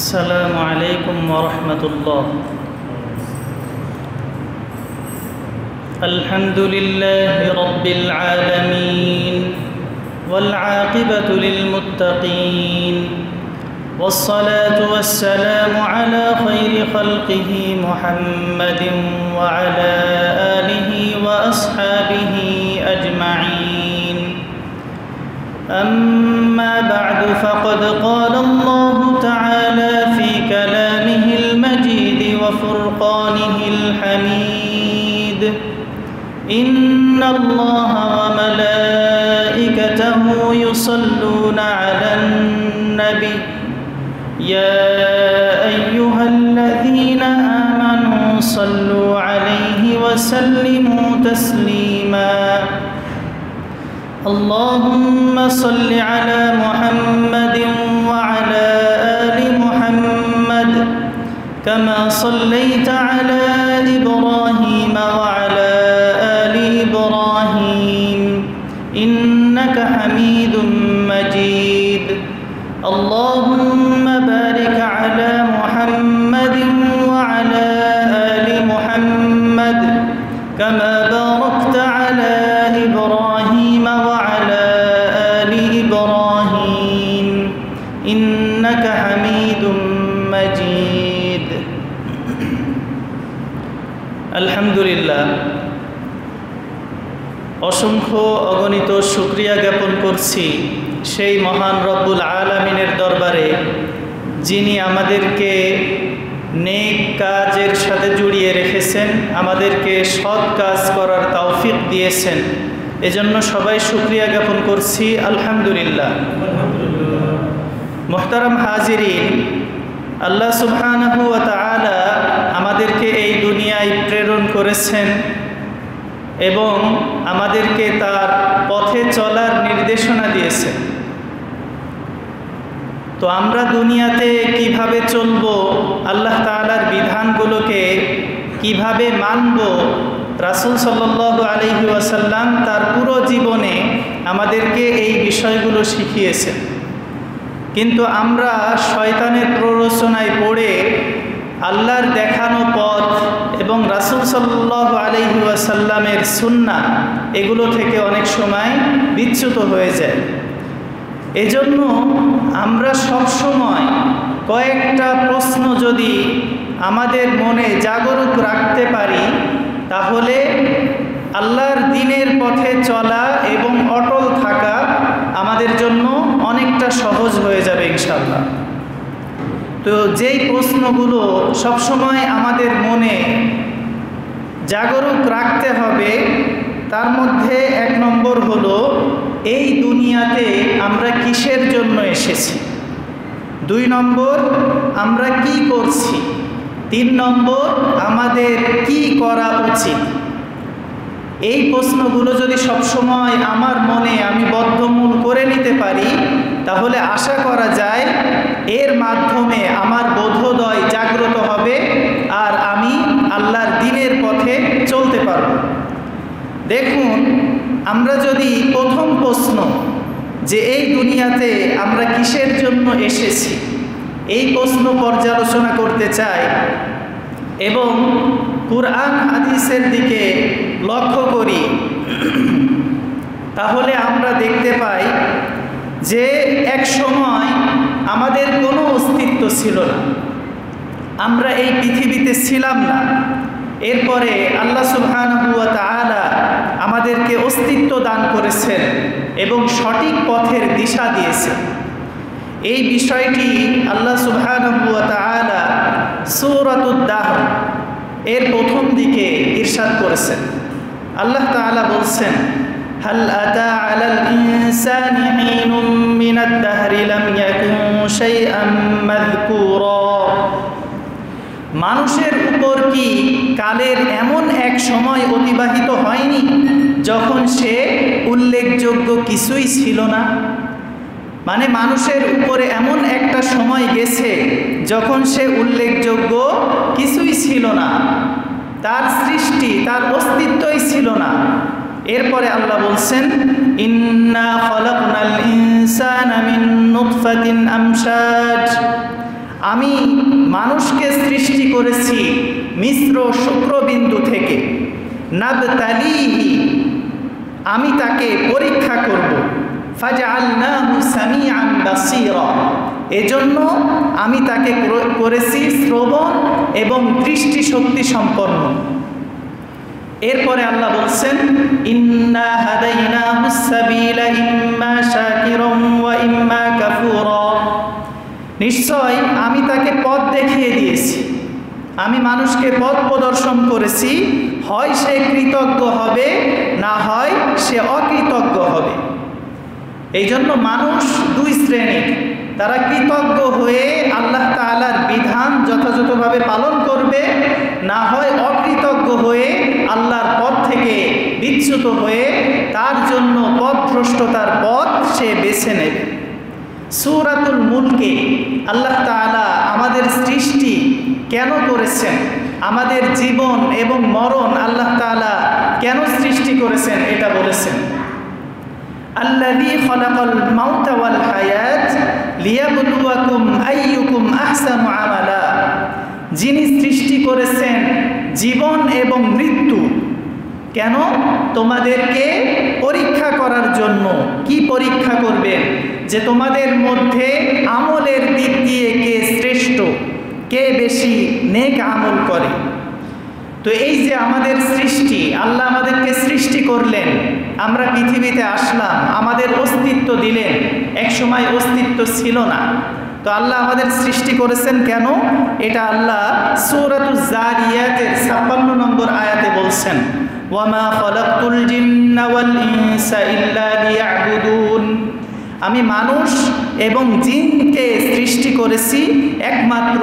السلام عليكم ورحمة الله. الحمد لله رب العالمين والعاقبة للمتقين والصلاة والسلام على خير خلقه محمد وعلى آله وأصحابه أجمعين. أما بعد فقد قال الله تعالى في كلامه المجيد وفرقانه الحميد: إن الله وملائكته يصلون على النبي يا أيها الذين آمنوا صلوا عليه وسلموا تسليما. اللهم صل على محمد وعلى آل محمد كما صليت على إبراهيم وعلى آل إبراهيم إنك حميد مجيد. اللهم بارك على محمد وعلى آل محمد كما باركت على إبراهيم وعلى آل إبراهيم إنك حميد مجيد. الحمد لله. অসংখ্য অগণিত শুকরিয়া জ্ঞাপন করছি সেই মহান রব্বুল আলামিনের দরবারে, যিনি আমাদেরকে নেক কাজের সাথে জড়িয়ে রেখেছেন, আমাদেরকে সৎ কাজ করার তৌফিক দিয়েছেন। এজন্য সবাই শুকরিয়া জ্ঞাপন করছি আলহামদুলিল্লাহ। মুহতারাম হাজিরিন, আল্লাহ সুবহানাহু ওয়া তাআলা আমাদেরকে এই দুনিয়ায় প্রেরণ করেছেন এবং আমাদেরকে তার পথে চলার নির্দেশনা দিয়েছেন। তো আমরা দুনিয়াতে কিভাবে চলব, আল্লাহ তাআলার বিধানগুলোকে কিভাবে মানব, রাসূল সাল্লাল্লাহু আলাইহি ওয়াসাল্লাম তার পুরো জীবনে আমাদেরকে এই বিষয়গুলো শিখিয়েছেন। কিন্তু আমরা শয়তানের প্ররোচনায় পড়ে আল্লাহর দেখানো পথ এবং রাসূল সাল্লাল্লাহু আলাইহি ওয়াসাল্লামের সুন্নাহ এগুলো থেকে অনেক সময় বিচ্যুত হয়ে যায়। এজন্য আমরা সবসময় কয়েকটা প্রশ্ন যদি আমাদের মনে জাগরুক রাখতে পারি, তাহলে আল্লাহর দ্বীনের পথে চলা এবং অটল থাকা আমাদের জন্য অনেকটা সহজ হয়ে যাবে ইনশাআল্লাহ। তো যেই প্রশ্নগুলো সবসময় আমাদের মনে জাগরুক রাখতে হবে, তার মধ্যে এক নম্বর হলো এই দুনিয়াতে আমরা কিসের জন্য এসেছি, 2 নম্বর আমরা কি করছি, 3 নম্বর আমাদের কি করা উচিত। এই প্রশ্নগুলো যদি সবসময় আমার মনে আমি বদ্ধমূল করে নিতে পারি, তাহলে আশা করা যায় এর মাধ্যমে আমার বোধোদয় জাগ্রত হবে আর আমি আল্লাহর দ্বীনের পথে চলতে পারব। দেখুন, আমরা যদি প্রথম প্রশ্ন যে এই দুনিয়াতে আমরা কিসের জন্য এসেছি, এই প্রশ্ন পর্যালোচনা করতে চাই এবং কুরআন হাদিসের দিকে লক্ষ্য করি, তাহলে আমরা দেখতে পাই যে এক সময় আমাদের কোনো অস্তিত্ব ছিল না, আমরা এই পৃথিবীতে ছিলাম না। এরপরে আল্লাহ সুবহানাহু ওয়া তাআলা আমাদেরকে অস্তিত্ব দান করেছেন এবং সঠিক পথের দিশা দিয়েছেন। এই বিষয়টি আল্লাহ সুবহানাহু ওয়া তাআলা সূরাতুদ দাহর এর প্রথম দিকে ইরশাদ করেছেন। আল্লাহ তাআলা বলছেন, হাল আতা আলাল ইনসানি হিনুম মিনাদ দাহরি লাম ইয়াকুন শাইআম মাযকুরা। মানুষের উপর কি কালের এমন এক সময় অতিবাহিত হয়নি যখন সে উল্লেখযোগ্য কিছুই ছিল না? মানে মানুষের উপরে এমন একটা সময় গেছে যখন সে উল্লেখযোগ্য কিছুই ছিল না, তার সৃষ্টি তার অস্তিত্বই ছিল না। এরপরে আল্লাহ বলছেন, ইন্না খলাকনাল ইনসানা মিন নুতফাতিন আমশাজ, আমি মানুষকে সৃষ্টি করেছি মিশ্র শুক্রবিন্দু থেকে, নাবতালিহি, আমি তাকে পরীক্ষা করব, ফাজআলনাহু সামিআন বাসীরা, এজন্য আমি তাকে করেছি শ্রবণ এবং দৃষ্টিশক্তি সম্পন্ন। এরপরে আল্লাহ বলছেন, ইন্না হাদাইনাহুস সাবিলা ইম্মা শাকিরান ওয়া ইম্মা কাফুরা, নিশ্চয় আমি তাকে পথ দেখিয়ে দিয়েছি, আমি মানুষকে পথ প্রদর্শন করেছি, হয় সে কৃতজ্ঞ হবে, না হয় সে অকৃতজ্ঞ হবে। এই জন্য মানুষ দুই শ্রেণীর, তারা কৃতজ্ঞ হয়ে আল্লাহ তাআলার বিধান যথাযথভাবে পালন করবে, না হয় অকৃতজ্ঞ হয়ে আল্লাহর পথ থেকে বিচ্যুত হয়ে তার জন্য পথভ্রষ্টতার পথ সে বেছে নেবে। সূরাতুল মুলকে আল্লাহ তাআলা আমাদের সৃষ্টি কেন করেছেন, আমাদের জীবন এবং মরণ আল্লাহ তাআলা কেন সৃষ্টি করেছেন এটা বলেছেন। আল্লাযী খালাকাল মাউতা ওয়াল হায়াত লিয়াবলুয়াকুম আইয়ুকুম আহসানু আমালা, যিনি সৃষ্টি করেছেন জীবন এবং মৃত্যু, কেন? তোমাদেরকে পরীক্ষা করার জন্য। কি পরীক্ষা করবেন? যে তোমাদের মধ্যে আমলের দিক দিয়ে কে শ্রেষ্ঠ, কে বেশি নেক আমল করে। তো এই যে আমাদের সৃষ্টি, আল্লাহ আমাদেরকে সৃষ্টি করলেন, আমরা পৃথিবীতে আসলাম, আমাদের অস্তিত্ব দিলেন, এক সময় অস্তিত্ব ছিল না। তো আল্লাহ আমাদের সৃষ্টি করেছেন কেন? এটা আল্লাহ সূরাতুজ যারিয়াতের 56 নম্বর আয়াতে বলছেন, ওয়ামা খালাকতুল জিন্না ওয়াল ইনসা ইল্লা লিয়াবুদুন, আমি মানুষ এবং জিনকে সৃষ্টি করেছি একমাত্র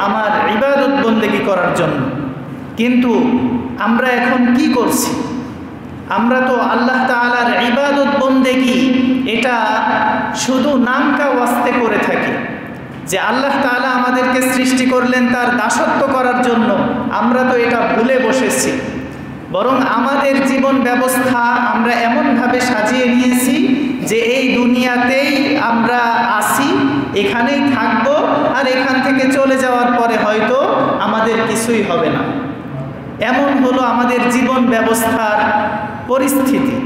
আমার ইবাদত বন্দেগী করার জন্য। কিন্তু আমরা এখন কি করছি? আমরা তো আল্লাহ তাআলার ইবাদত বন্দেগী এটা শুধু নামকা ওয়াস্তে করে থাকি, যে আল্লাহ তাআলা আমাদেরকে সৃষ্টি করলেন তার দাসত্ব করার জন্য, আমরা তো এটা ভুলে বসেছি। বরং আমাদের জীবন ব্যবস্থা আমরা এমনভাবে সাজিয়ে নিয়েছি যে এই দুনিয়াতেই আমরা আসি, এখানেই থাকবো, আর এখান থেকে চলে যাওয়ার পরে হয়তো আমাদের কিছুই হবে না। এমন হলো আমাদের জীবন ব্যবস্থার পরিস্থিতি।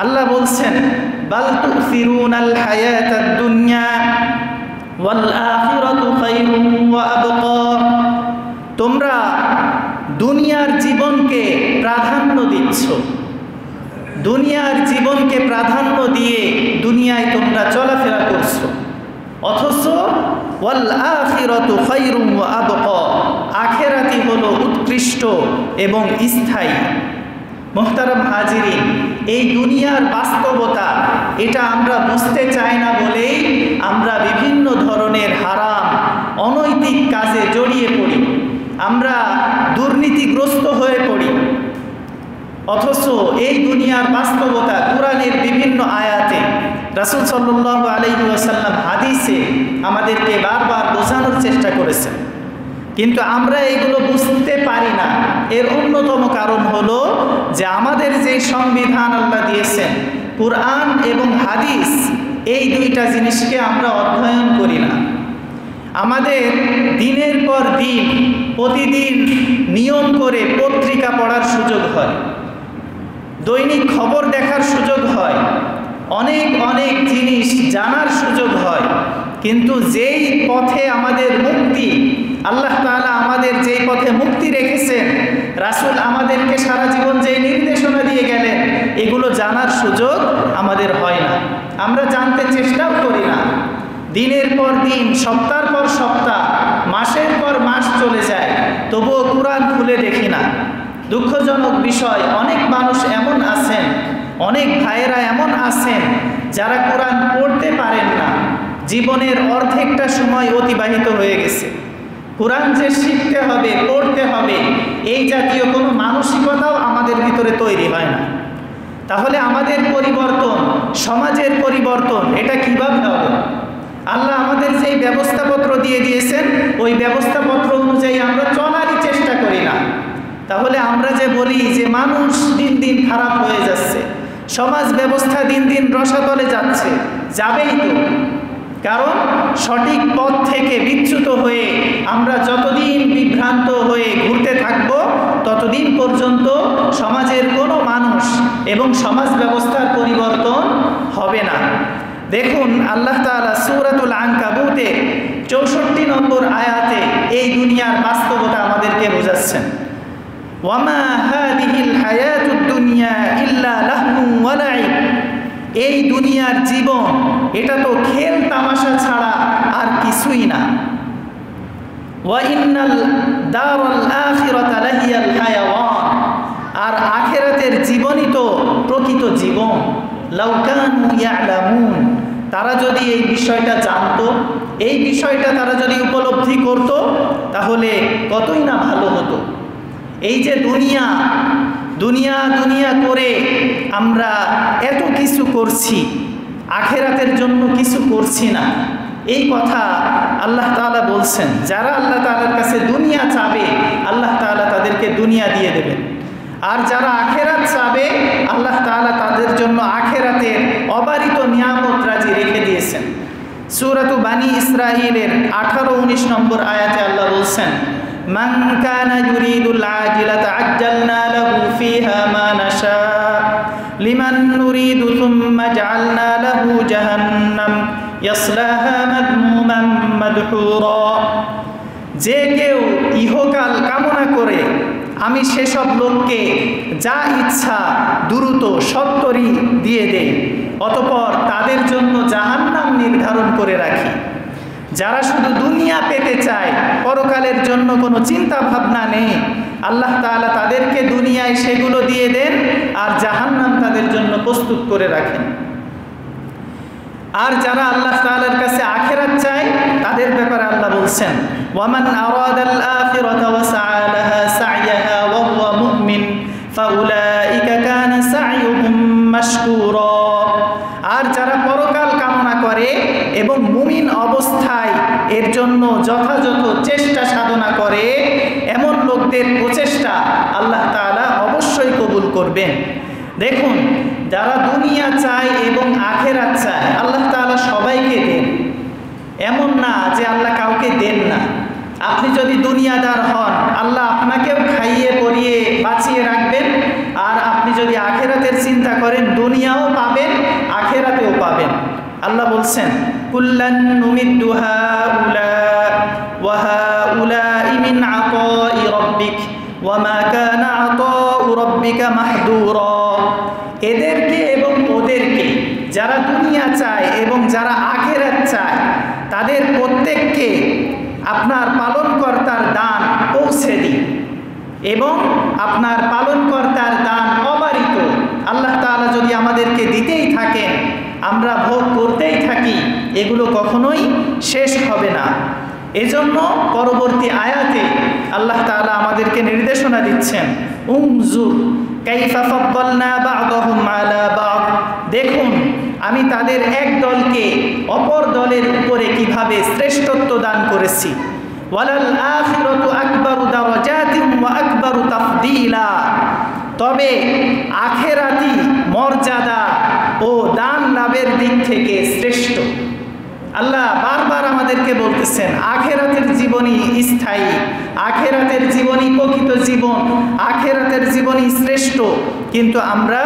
আল্লাহ বলছেন, বাল তুসিরুনাল হায়াতাদ দুনিয়া ওয়াল আখিরাতু খায়রুম ওয়া আবকা, তোমরা দুনিয়ার জীবনকে প্রাধান্য দিচ্ছ, দুনিয়ার জীবনকে প্রাধান্য দিয়ে দুনিয়ায় তোমরা চলাফেরা করছো, অথচ ওয়াল আখিরাতু খায়রুম ওয়া আবকা, আখিরাতই হলো উৎকৃষ্ট এবং স্থায়ী। মুহতারাম হাজিরিন, এই দুনিয়ার বাস্তবতা এটা আমরা বুঝতে চাই না বলেই আমরা বিভিন্ন ধরনের হারাম অনৈতিক কাজে জড়িয়ে পড়ি, আমরা দুর্নীতিগ্রস্ত হয়ে পড়ি। অথচ এই দুনিয়ার বাস্তবতা কুরআনের বিভিন্ন আয়াতে, রাসূল সাল্লাল্লাহু আলাইহি ওয়াসাল্লাম হাদিসে আমাদেরকে বারবার বোঝানোর চেষ্টা করেছেন, কিন্তু আমরা এগুলো বুঝতে পারি না। এর অন্যতম কারণ হলো যে আমাদের যে সংবিধান আল্লাহ দিয়েছেন, কুরআন এবং হাদিস, এই দুইটা জিনিসকে আমরা অধ্যয়ন করি না। আমাদের দিনের পর দিন প্রতিদিন নিয়ম করে পত্রিকা পড়ার সুযোগ হয়, দৈনিক খবর দেখার সুযোগ হয়, অনেক অনেক জিনিস জানার সুযোগ হয়, কিন্তু যেই পথে আমাদের মুক্তি, আল্লাহ তাআলা আমাদের যেই পথে মুক্তি রেখেছেন, রাসূল আমাদেরকে সারা জীবন যেই নির্দেশনা দিয়ে গেলেন, এগুলো জানার সুযোগ আমাদের হয় না, আমরা জানতে চেষ্টাও করি না। দিনের পর দিন, সপ্তাহের পর সপ্তাহ, মাসের পর মাস চলে যায়, তবুও কুরআন খুলে দেখি না। দুঃখজনক বিষয়, অনেক মানুষ এমন আছেন, অনেক ভাইয়েরা এমন আছেন যারা কোরআন পড়তে পারেন না, জীবনের অর্ধেকটা সময় অতিবাহিত হয়ে গেছে। কোরআন যে শিখতে হবে, পড়তে হবে, এই জাতীয় কোনো মানসিকতাও আমাদের ভিতরে তৈরি হয় না। তাহলে আমাদের পরিবর্তন, সমাজের পরিবর্তন, এটা কিভাবে হবে? আল্লাহ আমাদের যেই ব্যবস্থাপত্র দিয়ে দিয়েছেন, ওই ব্যবস্থাপত্র অনুযায়ী আমরা চলারই চেষ্টা করি না। তাহলে আমরা যে বলি যে মানুষ দিন দিন খারাপ হয়ে যাচ্ছে, সমাজ ব্যবস্থা দিন দিন রসাতলে যাচ্ছে, যাবেই তো। কারণ সঠিক পথ থেকে বিচ্যুত হয়ে আমরা যতদিন বিভ্রান্ত হয়ে ঘুরতে থাকব ততদিন পর্যন্ত সমাজের কোনো মানুষ এবং সমাজ ব্যবস্থার পরিবর্তন হবে না। দেখুন আল্লাহ তাআলা সূরাতুল আনকাবুতে 64 নম্বর আয়াতে এই দুনিয়ার বাস্তবতা আমাদেরকে বোঝাচ্ছেন। ওয়ামা হাদিহিল হায়াতুদ দুনিয়া ইল্লা লাহু ওয়া লাইব, এই দুনিয়ার জীবন এটা তো খেল তামাশা ছাড়া আর কিছুই না। ওয়া ইন্নাল দারাল আখিরাতা লাহিয়াল হায়াওয়ান, আর আখিরাতের জীবনই তো প্রকৃত জীবন। লাউ কানু ইয়ালামুন, তারা যদি এই বিষয়টা জানতো, এই বিষয়টা তারা যদি উপলব্ধি করত, তাহলে কতই না ভালো হতো। এই যে দুনিয়া দুনিয়া দুনিয়া করে আমরা এত কিছু করছি, আখেরাতের জন্য কিছু করছি না, এই কথা আল্লাহ তাআলা বলছেন। যারা আল্লাহ তাআলার কাছে দুনিয়া চাবে আল্লাহ তাআলা তাদেরকে দুনিয়া দিয়ে দেবেন, আর যারা আখেরাত চাবে আল্লাহ তাআলা তাদের জন্য আখেরাতের অবারিত নিয়ামত রাজি রেখে দিয়েছেন। সূরাতু বানী ইসরাঈলের 18-19 নম্বর আয়াতে আল্লাহ বলছেন, মান কানা ইউরিদুল আজিলাতা আজ্জালনা লাহু ফিহা মা নাশা লিমান নুরিদু সুম্মা জাআলনা লাহু জাহান্নাম ইয়াসলাহা মাদমুমান মাদহুরা। যে কেউ ইহকাল কামনা করে আমি সেসব লোককে যা ইচ্ছা দ্রুত সত্তরই দিয়ে দেই, অতঃপর তাদের জন্য জাহান্নাম নির্ধারণ করে রাখি। যারা শুধু দুনিয়া পেতে চায়, পরকালের জন্য কোনো চিন্তা ভাবনা নেই, আল্লাহ তাআলা তাদেরকে দুনিয়ায় সেগুলো দিয়ে দেন আর জাহান্নাম তাদের জন্য প্রস্তুত করে রাখেন। আর যারা আল্লাহ তাআলার কাছে আখিরাত চায় তাদের ব্যাপারে আল্লাহ বলছেন, ওয়ামান আরাদাল আখিরাতা ওয়া সাআ লাহা সা'য়াহা ওয়া হুয়া মুমিন ফাউলাইকা কানা সা'য়ুহুম মাশকুরা। আর যারা পরকাল কামনা করে এবং মুমিন অবস্থায় এর জন্য যথাযথ চেষ্টা সাধনা করে, এমন লোকদের প্রচেষ্টা আল্লাহ তাআলা অবশ্যই কবুল করবেন। দেখুন, যারা দুনিয়া চায় এবং আখেরাত চায় আল্লাহ তাআলা সবাইকে দেন, এমন না যে আল্লাহ কাউকে দেন না। আপনি যদি দুনিয়াদার হন আল্লাহ আপনাকেও খাইয়ে পরিয়ে বাঁচিয়ে রাখবেন, আর আপনি যদি আখেরাতের চিন্তা করেন দুনিয়াও পাবেন আখেরাতেও পাবেন। আল্লাহ বলছেন, কুল্লান নুমিদ্দু হাউলা ওয়া হাউলাই মিন আতাই রাব্বিক ওয়া মা কানা আতাউ রাব্বিকা মাহদুরা। এদেরকে এবং ওদেরকে, যারা দুনিয়া চায় এবং যারা আখিরাত চায়, তাদের প্রত্যেককে আপনার পালনকর্তার দান পৌঁছে দিন এবং আপনার পালনকর্তার দান অবারিত। আল্লাহ তাআলা যদি আমাদেরকে দিতেই থাকেন, আমরা ভোগ করতেই থাকি, এগুলো কখনোই শেষ হবে না। এজন্য পরবর্তী আয়াতে আল্লাহ তাআলা আমাদেরকে নির্দেশনা দিচ্ছেন, উনজুর কাইফা ফাদ্দালনা বা'দাহুম আলা বা'দ, দেখুন আমি তাদের এক দলকে অপর দলের উপরে কিভাবে শ্রেষ্ঠত্ব দান করেছি। ওয়ালাল আখিরাতু আকবারু দারাজাতিন ওয়া আকবারু তাফদীলা, তবে আখিরাতি মর্যাদা ও দান লাভের দিক থেকে শ্রেষ্ঠ। আল্লাহ বারবার আমাদেরকে বলতেছেন আখিরাতের জীবনই স্থায়ী, আখিরাতের জীবনই প্রকৃত জীবন, আখিরাতের জীবনই শ্রেষ্ঠ, কিন্তু আমরা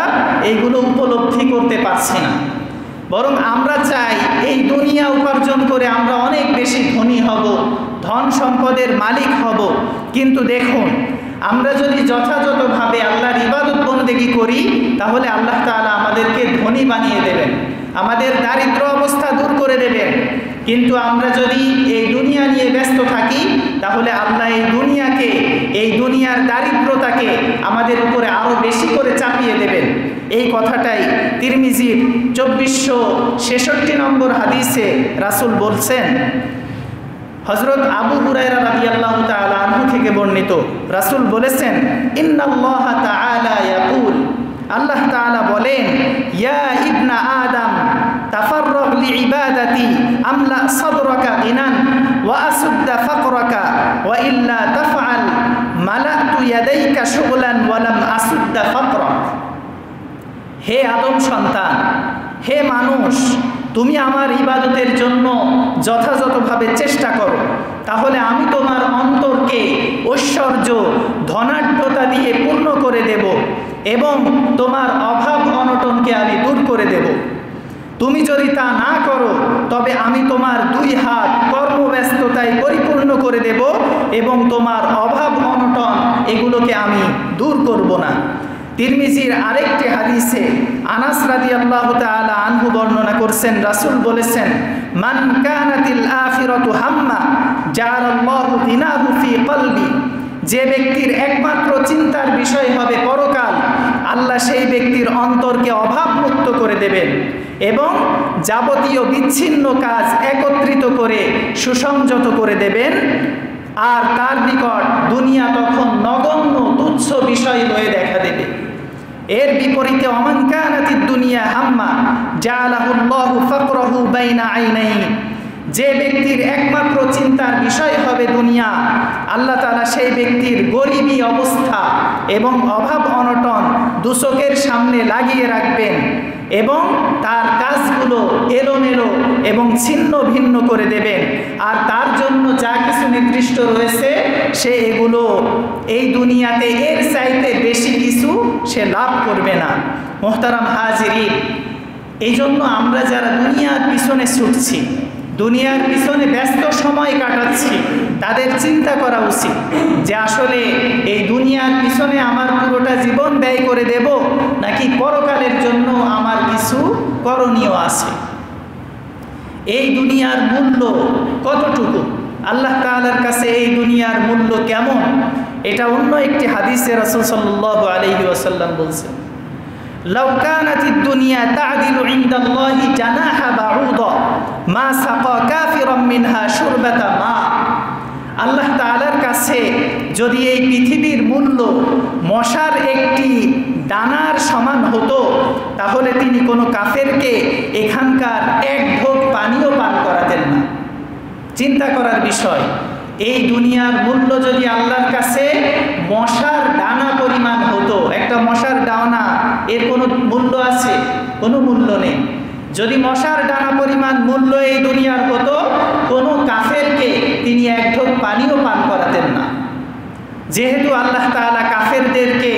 এইগুলো উপলব্ধি করতে পারছি না। বরং আমরা চাই এই দুনিয়া উপার্জন করে আমরা অনেক বেশি ধনী হব, ধন সম্পদের মালিক হব। কিন্তু দেখুন, আমরা যদি যথাযথভাবে আল্লাহর ইবাদত বন্দেগী করি তাহলে আল্লাহ তাআলা আমাদেরকে ধনী বানিয়ে দেবেন, আমাদের দারিদ্র অবস্থা দূর করে দেবেন। কিন্তু আমরা যদি এই দুনিয়া নিয়ে ব্যস্ত থাকি তাহলে আল্লাহ এই দুনিয়াকে, এই দুনিয়ার দারিদ্রতাকে আমাদের উপরে আরও বেশি করে চাপিয়ে দেবেন। এই কথাটাই তিরমিজির 2466 নম্বর হাদিসে রাসূল বলছেন। হযরত আবু হুরায়রা রাদিয়াল্লাহু তাআলা আনহু থেকে বর্ণিত, রাসূল বলেছেন, ইন্নাল্লাহ তাআলা ইয়াকুল, আল্লাহ তাআলা বলেন, ইয়া ইবনা আদম তাফাররাগ লিইবাদাতি আমলা সাদরাকা গিনান ওয়া আসুদ্দা ফাকরাকা ওয়া ইল্লা তাফআল মালাতু ইয়াদাইকা শুগলান ওয়া লাম আসুদ্দা ফাকরাক। হে আদম সন্তান, হে মানুষ, তুমি আমার ইবাদতের জন্য যথাযথভাবে চেষ্টা করো, তাহলে আমি তোমার অন্তরকে ঐশ্বর্য ধনাঢ্যতা দিয়ে পূর্ণ করে দেব এবং তোমার অভাব অনটনকে আমি দূর করে দেব। তুমি যদি তা না করো তবে আমি তোমার দুই হাত কর্মব্যস্ততায় পরিপূর্ণ করে দেব এবং তোমার অভাব অনটন এগুলোকে আমি দূর করব না। তিরমিজির আরেকটি হাদিসে আনাস রাদিয়াল্লাহু তাআলা আনহু বর্ণনা করছেন, রাসূল বলেছেন, মান কানাতিল আখিরাতু হাম্মা জাআলাল্লাহু গিনাহু ফি কলবি, যে ব্যক্তির একমাত্র চিন্তার বিষয় হবে পরকাল, আল্লাহ সেই ব্যক্তির অন্তরকে অভাবমুক্ত করে দেবেন এবং যাবতীয় বিচ্ছিন্ন কাজ একত্রিত করে সুসংযত করে দেবেন। আর তার নিকট দুনিয়া তখন নগণ্য তুচ্ছ বিষয় হয়ে দেখা দেবে। এর বিপরীতে ওমান কানাতিদ দুনিয়া হাম্মা জাআলাহুল্লাহু ফাকরাহু বাইনা আইনাইহি, যে ব্যক্তির একমাত্র চিন্তার বিষয় হবে দুনিয়া, আল্লাহ তাআলা সেই ব্যক্তির গরিবী অবস্থা এবং অভাব অনটন দুচোখের সামনে লাগিয়ে রাখবেন এবং তার কাজগুলো এলোমেলো এবং ছিন্ন ভিন্ন করে দেবেন। আর তার জন্য যা কিছু নির্দিষ্ট রয়েছে সে এগুলো এই দুনিয়াতে এর চাইতে বেশি কিছু সে লাভ করবে না। মোহতারাম হাজিরিন, এই জন্য আমরা যারা দুনিয়ার পিছনে ছুটছি, দুনিয়ার পিছনে ব্যস্ত সময় কাটাচ্ছি, তাদের চিন্তা করা উচিত যে আসলে এই দুনিয়ার পিছনে আমার পুরোটা জীবন ব্যয় করে দেব নাকি পরকালের জন্য আমার কিছু করণীয় আছে। এই দুনিয়ার মূল্য কতটুকু, আল্লাহ তাআলার কাছে এই দুনিয়ার মূল্য কেমন, এটা অন্য একটি হাদিসে রাসূল সাল্লাল্লাহু আলাইহি ওয়াসাল্লাম বলছেন, লাউ কানাতিদ দুনিয়া তা'দিলু ইনদাল্লাহি জানাহা বাউদা মা সাকা কাফিরাম মিনহা শুরবাতা মা। আল্লাহ তাআলার কাছে যদি এই পৃথিবীর মূল্য মশার একটি দানার সমান হতো, তাহলে তিনি কোনো কাফেরকে এখানকার এক ঢোক পানিও পান করাতেন না। চিন্তা করার বিষয়, এই দুনিয়ার মূল্য যদি আল্লাহর কাছে মশার দানা পরিমাণ হতো, একটা মশার দানা এর কোনো মূল্য আছে? কোনো মূল্য নেই। যদি মশার দানা পরিমাণ মূল্য এই দুনিয়ার হতো, কোনো কাফেরকে তিনি এক ঢোক পানিও পান করাতেন না। যেহেতু আল্লাহ তাআলা কাফেরদেরকে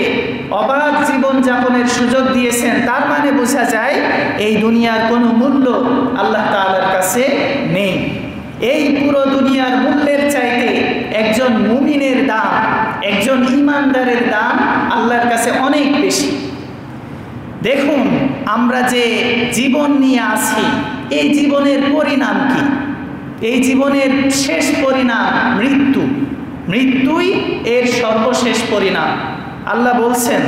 অবাধ জীবনযাপনের সুযোগ দিয়েছেন, তার মানে বোঝা যায় এই দুনিয়ার কোনো মূল্য আল্লাহ তাআলার কাছে নেই। এই পুরো দুনিয়ার মূল্যের চাইতে একজন মুমিনের দাম, একজন ঈমানদারের দাম আল্লাহর কাছে অনেক বেশি। দেখুন, আমরা যে জীবন নিয়ে আছি, এই জীবনের পরিণাম কি? এই জীবনের শেষ পরিণাম মৃত্যু। মৃত্যুই এর সর্বশেষ পরিণাম। আল্লাহ বলছেন,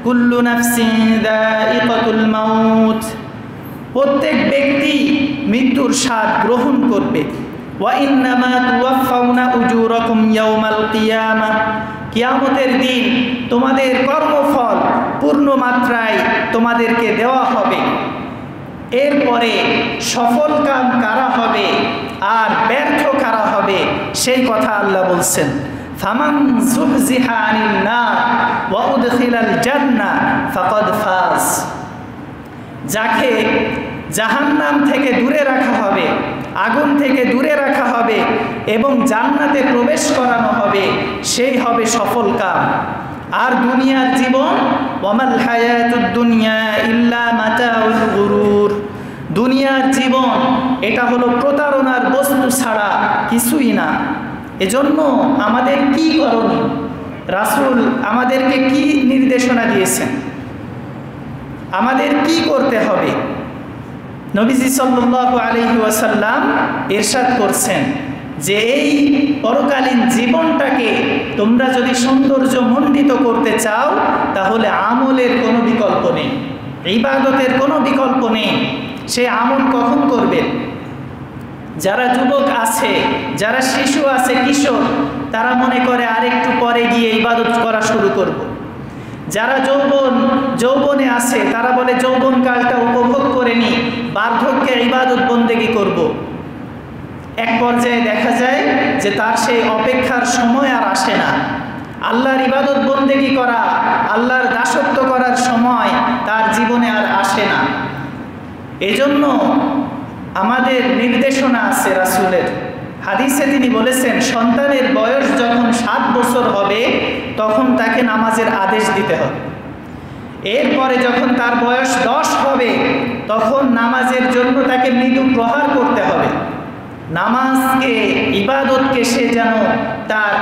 কুল্লু নাফসিন যায়িকাতুল মাউত, প্রত্যেক ব্যক্তি মৃত্যুর স্বাদ গ্রহণ করবে। ওয়া ইন্নামা তুওয়াফাউনা উজুরাকুম ইয়াউমাল কিয়ামাহ, কিয়ামতের দিন তোমাদের কর্মফল পূর্ণ মাত্রায় তোমাদেরকে দেওয়া হবে। এরপরে সফল কাম কারা হবে আর ব্যর্থ কারা হবে সেই কথা আল্লাহ বলছেন। ফামান যুহজিহা আনিন নার ওয়া উদখিলাল জান্নাহ ফাকাদ ফাজ, যাকে জাহান্নাম থেকে দূরে রাখা হবে, আগুন থেকে দূরে রাখা হবে এবং জান্নাতে প্রবেশ করানো হবে, সেই হবে সফল কাম। আর দুনিয়ার জীবন, ওয়ামাল হায়াতুদ দুনিয়া ইল্লা মাতাউল গুরুর, দুনিয়ার জীবন এটা হলো প্রতারণার বস্তু ছাড়া কিছুই না। এজন্য আমাদের কি করণীয়? রাসূল আমাদেরকে কি নির্দেশনা দিয়েছেন? আমাদের কি করতে হবে? নবীজি সাল্লাল্লাহু আলাইহি ওয়াসাল্লাম ইরশাদ করছেন যে এই পরকালীন জীবনটাকে তোমরা যদি সৌন্দর্যমণ্ডিত করতে চাও, তাহলে আমলের কোনো বিকল্প নেই, ইবাদতের কোনো বিকল্প নেই। সে আমল কখন করবে? যারা যুবক আছে, যারা শিশু আছে, কিশোর, তারা মনে করে আরেকটু পরে গিয়ে ইবাদত করা শুরু করব। যারা যৌবনে আছে, তারা বলে যৌবনকালটা উপভোগ করে নি, বার্ধক্যে ইবাদত বন্দেগী করব। এক পর্যায়ে দেখা যায় যে তার সেই অপেক্ষার সময় আর আসে না। আল্লাহর ইবাদত বন্দেগী করা, আল্লাহর দাসত্ব করার সময় তার জীবনে আর আসে না। এজন্য আমাদের নির্দেশনা আছে রাসূলের। হাদিসে তিনি বলেছেন, সন্তানের বয়স যখন 7 বছর হবে তখন তাকে নামাজের আদেশ দিতে হবে। এরপরে যখন তার বয়স 10 হবে তখন নামাজের জন্য তাকে মৃদু প্রহার করতে হবে। নামাজকে, ইবাদতকে সে যেন তার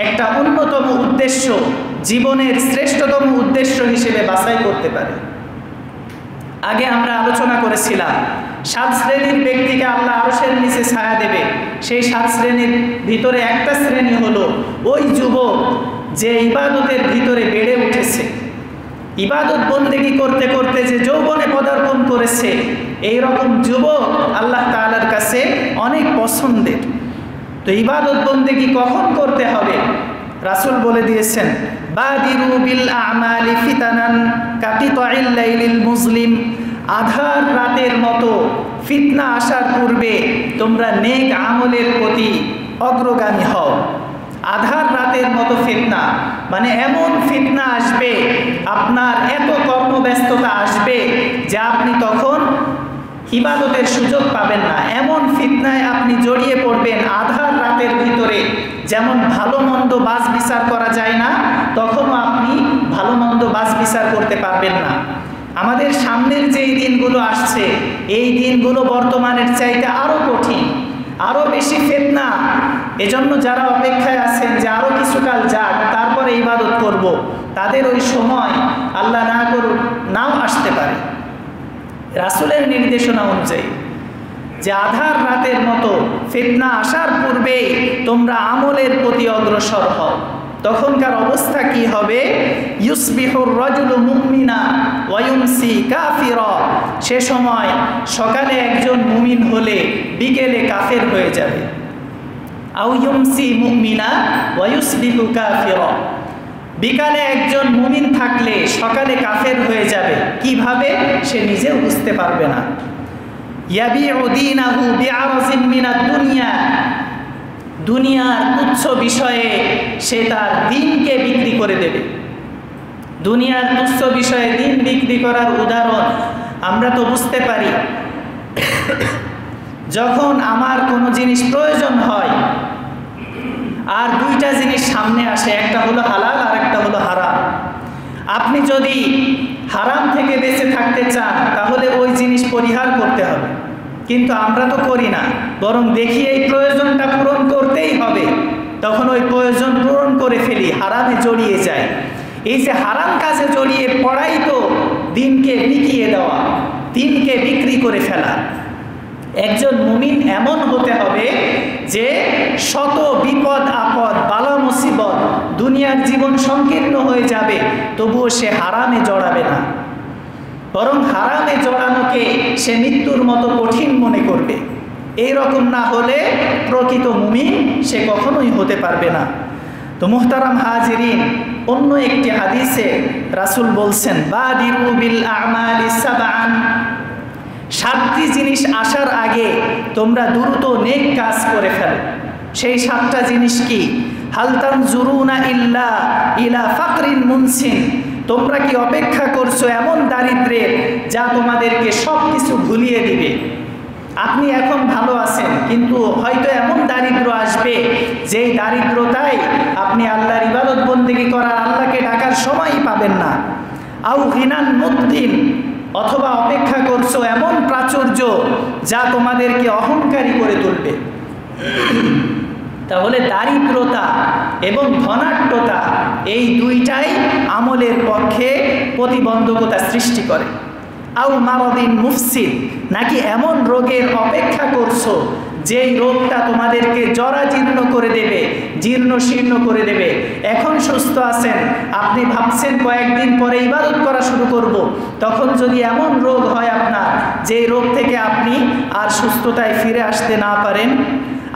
একটা অন্যতম উদ্দেশ্য, জীবনের শ্রেষ্ঠতম উদ্দেশ্য হিসেবে বাছাই করতে পারে। আগে আমরা আলোচনা করেছিলাম 7 শ্রেণীর ব্যক্তিকে আল্লাহ আরশের নিচে ছায়া দেবে। সেই 7 শ্রেণীর ভিতরে একটা শ্রেণী হলো ওই যুবক যে ইবাদতের ভিতরে বেড়ে উঠেছে, ইবাদত বন্দেগী করতে করতে যে যৌবনে পদার্পণ করেছে। এই রকম যুবক আল্লাহ তাআলার কাছে অনেক পছন্দের। তো ইবাদত বন্দেগী কখন করতে হবে? রাসূল বলে দিয়েছেন, বাদিরু বিল আমালি ফিতানান কাকিতাইল লাইলিল মুজলিম। আধার রাতের মতো ফিতনা আসার পূর্বে তোমরা নেক আমলের প্রতি অগ্রগামী হও। আধার রাতের মতো ফিতনা মানে এমন ফিতনা আসবে, আপনার এত কর্মব্যস্ততা আসবে যে আপনি তখন ইবাদতের সুযোগ পাবেন না। এমন ফিতনায় আপনি জড়িয়ে পড়বেন আধার রাতের ভিতরে, যেমন ভালো মন্দ বাছ বিচার করা যায় না, তখনও আপনি ভালো মন্দ বাছ বিচার করতে পারবেন না। আমাদের সামনের যেই দিনগুলো আসছে, এই দিনগুলো বর্তমানের চাইতে আরও কঠিন, আরও বেশি ফিতনা। এজন্য যারা অপেক্ষায় আছেন যে আরও কিছুকাল যাক তারপরে ইবাদত করব, তাদের ওই সময় আল্লাহ না করুক নাও আসতে পারে। রাসূলের নির্দেশনা অনুযায়ী যে আধার রাতের মতো ফিতনা আসার পূর্বেই তোমরা আমলের প্রতি অগ্রসর হও। তখনকার অবস্থা কি হবে? ইউসবিহুর রাজুলু মুমিনা ওয়া ইউমসি কাফিরা। সে সময় সকালে একজন মুমিন হলে বিকেলে কাফের হয়ে যাবে। আও ইউমসি মুমিনা ওয়া ইউসবিহু কাফিরা। বিকালে একজন মুমিন থাকলে সকালে কাফের হয়ে যাবে। কিভাবে? সে নিজেও বুঝতে পারবে না। ইয়াবিউ দীনাহু বিআরজিন মিনাদ দুনিয়া। দুনিয়ার তুচ্ছ বিষয়ে সে তার দিনকে বিক্রি করে দেবে। দুনিয়ার তুচ্ছ বিষয়ে দিন বিক্রি করার উদাহরণ আমরা তো বুঝতে পারি। যখন আমার কোনো জিনিস প্রয়োজন হয় আর দুইটা জিনিস সামনে আসে, একটা হলো হালাল আর একটা হলো হারাম। আপনি যদি হারাম থেকে বেঁচে থাকতে চান তাহলে ওই জিনিস পরিহার করতে হবে, কিন্তু আমরা তো করি না, বরং দেখি এই প্রয়োজনটা পূরণ করতেই হবে, তখন ওই প্রয়োজন পূরণ করে ফেলি, হারামে জড়িয়ে যায়। এই যে হারাম কাজে জড়িয়ে পড়াই তো দিনকে বিকিয়ে দেওয়া, দিনকে বিক্রি করে ফেলা। একজন মুমিন এমন হতে হবে যে শত বিপদ আপদ বালা মুসিবত, দুনিয়ার জীবন সংকীর্ণ হয়ে যাবে, তবুও সে হারামে জড়াবে না, বরং হারামে জড়ানোকে সে মৃত্যুর মতো কঠিন মনে করবে। এই রকম না হলে প্রকৃত মুমিন সে কখনোই হতে পারবে না। তো মুহতারাম হাজিরিন, অন্য একটি হাদিসে রাসূল বলছেন, বাদিরু বিল আমালি সাবআন। 7টি জিনিস আসার আগে তোমরা দ্রুত নেক কাজ করে ফেলো। সেই 7টা জিনিস কি? হাল তানজুরুনা ইল্লা ইলা ফাকরিন মুনসিন। তোমরা কি অপেক্ষা করছো এমন দারিদ্র্যের যা তোমাদেরকে সব কিছু ভুলিয়ে দিবে? আপনি এখন ভালো আছেন, কিন্তু হয়তো এমন দারিদ্র্য আসবে যেই দারিদ্রতায় আপনি আল্লাহর ইবাদত বন্দেগী করার, আল্লাহকে ডাকার সময়ই পাবেন না। আও গিনান মুদ্দিন। অথবা অপেক্ষা করছো এমন প্রাচুর্য যা তোমাদেরকে অহংকারী করে তুলবে। তাহলে দারিদ্রতা এবং ধনাঢ্যতা এই দুইটাই আমলের পক্ষে প্রতিবন্ধকতা সৃষ্টি করে। আও মারাদিন মুফসিদ। নাকি এমন রোগের অপেক্ষা করছো যেই রোগটা তোমাদেরকে জরাজীর্ণ করে দেবে, জীর্ণ শীর্ণ করে দেবে। এখন সুস্থ আছেন, আপনি ভাবছেন কয়েকদিন পরে ইবাদত করা শুরু করব, তখন যদি এমন রোগ হয় আপনার, যে রোগ থেকে আপনি আর সুস্থতায় ফিরে আসতে না পারেন।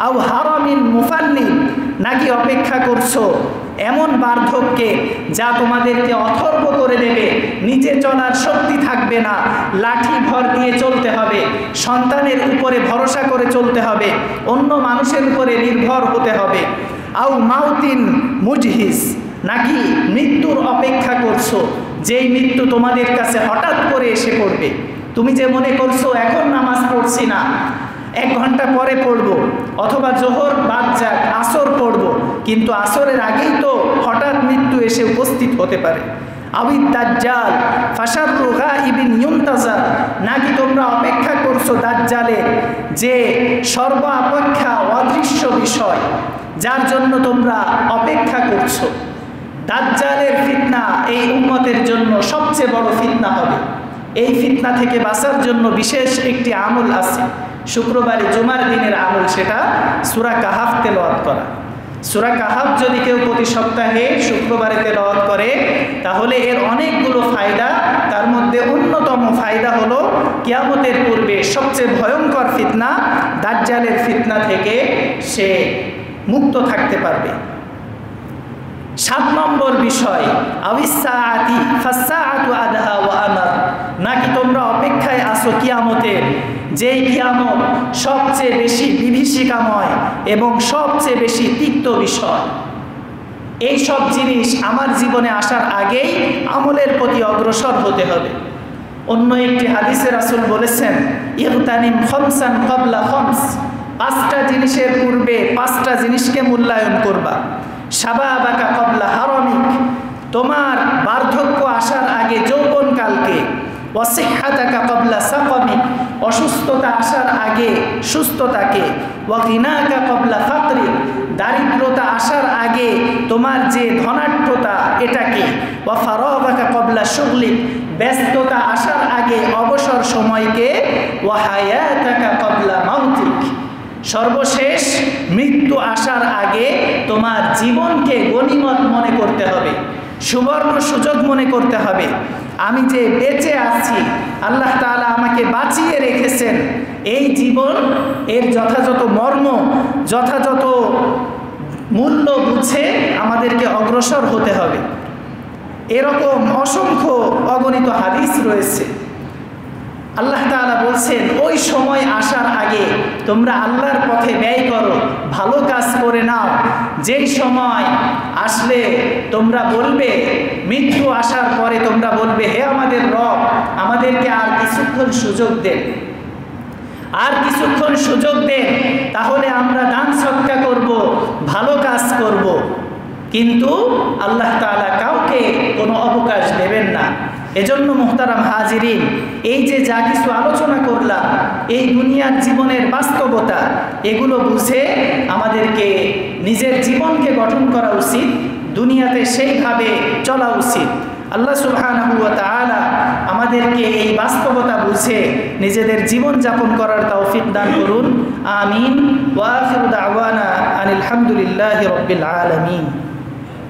আও হারামিন মুফান্নিন। নাকি অপেক্ষা করছো এমন বার্ধক্যে যা তোমাদেরকে অথর্ব করে দেবে, নিচে চলার শক্তি থাকবে না, লাঠি ভর দিয়ে চলতে হবে, সন্তানের উপরে ভরসা করে চলতে হবে, অন্য মানুষের উপরে নির্ভর হতে হবে। আও মাউতিন মুজহিস। নাকি মৃত্যুর অপেক্ষা করছো, যেই মৃত্যু তোমাদের কাছে হঠাৎ করে এসে পড়বে। তুমি যে মনে করছো এখন নামাজ পড়ছি না, 1 ঘন্টা পরে পড়ব, অথবা জোহর বাদ যাক আসর পড়ব, কিন্তু আসরের আগেই তো হঠাৎ মৃত্যু এসে উপস্থিত হতে পারে। আবিদ দাজ্জাল ফাশাররু গাইবিন ইউনতাজার, নাকি তোমরা অপেক্ষা করছো দাজ্জালের, যে সর্বাপেক্ষা অদৃশ্য বিষয়, যার জন্য তোমরা অপেক্ষা করছো। দাজ্জালের ফিতনা এই উম্মতের জন্য সবচেয়ে বড় ফিতনা হবে। এই ফিতনা থেকে বাঁচার জন্য বিশেষ একটি আমল আছে, শুক্রবারে জুমার দিনের আমল, সেটা সূরা কাহাফ তেলাওয়াত করা। সূরা কাহাফ যদি কেউ প্রতি সপ্তাহে শুক্রবারে তেলাওয়াত করে, তাহলে এর অনেকগুলো ফায়দা। তার মধ্যে অন্যতম ফায়দা হলো কিয়ামতের পূর্বে সবচেয়ে ভয়ঙ্কর ফিতনা দাজ্জালের ফিতনা থেকে সে মুক্ত থাকতে পারবে। 7 নম্বর বিষয়, আবিসাআতি ফাসাআতু আদহা ওয়া আমার, নাকি তোমরা অপেক্ষায় আসো কিয়ামতের, যেই কিয়ামত সবচেয়ে বেশি বিভীষিকাময় এবং সবচেয়ে বেশি তিক্ত বিষয়। এই সব জিনিস আমার জীবনে আসার আগেই আমলের প্রতি অগ্রসর হতে হবে। অন্য একটি হাদিসে রাসূল বলেছেন, ইগতানিম খামসান ক্বাবলা খামস, 5টা জিনিসের পূর্বে 5টা জিনিসকে মূল্যায়ন করবা। শাবাবাকা ক্বাবলা হারামিক, তোমার বার্ধক্য আসার আগে যৌবনকালকে। ওয়াসিহ্হাতাকা ক্বাবলা সাকামিক, অসুস্থতা আসার আগে সুস্থতাকে। ওয়া গিনাকা ক্বাবলা ফাকরিক, দারিদ্রতা আসার আগে তোমার যে ধনাঢ্যতা এটাকে। ওয়া ফারাগাকা ক্বাবলা শুগলিক, ব্যস্ততা আসার আগে অবসর সময়কে। ওয়া হায়াতাকা ক্বাবলা মাউতিক, সর্বশেষ মৃত্যু আসার আগে তোমার জীবনকে গনিমত মনে করতে হবে, সুবর্ণ সুযোগ মনে করতে হবে। আমি যে বেঁচে আছি, আল্লাহ তাআলা আমাকে বাঁচিয়ে রেখেছেন, এই জীবন এর যথাযথ মর্ম, যথাযথ মূল্য বুঝে আমাদেরকে অগ্রসর হতে হবে। এরকম অসংখ্য অগণিত হাদিস রয়েছে। আল্লাহ তাআলা বলছেন, ওই সময় আসার আগে তোমরা আল্লাহর পথে ব্যয় করো, ভালো কাজ করে নাও। যেই সময় আসলে তোমরা বলবে, মৃত্যু আসার পরে তোমরা বলবে, হে আমাদের রব, আমাদেরকে আর কিছুক্ষণ সুযোগ দেন, আর কিছুক্ষণ সুযোগ দেন, তাহলে আমরা দান সদকা করব, ভালো কাজ করব। কিন্তু আল্লাহ তাআলা কাউকে কোনো অবকাশ দেবেন না। এজন্য মুহতারাম হাজিরিন, এই যে যা কিছু আলোচনা করলাম, এই দুনিয়ার জীবনের বাস্তবতা, এগুলো বুঝে আমাদেরকে নিজের জীবনকে গঠন করা উচিত, দুনিয়াতে সেইভাবে চলা উচিত। আল্লাহ সুবহানাহু ওয়া তাআলা আমাদেরকে এই বাস্তবতা বুঝে নিজেদের জীবন যাপন করার তৌফিক দান করুন। আমিন। ওয়া আখিরু দাওয়ানা আনিল হামদুলিল্লাহি রাব্বিল আলামিন।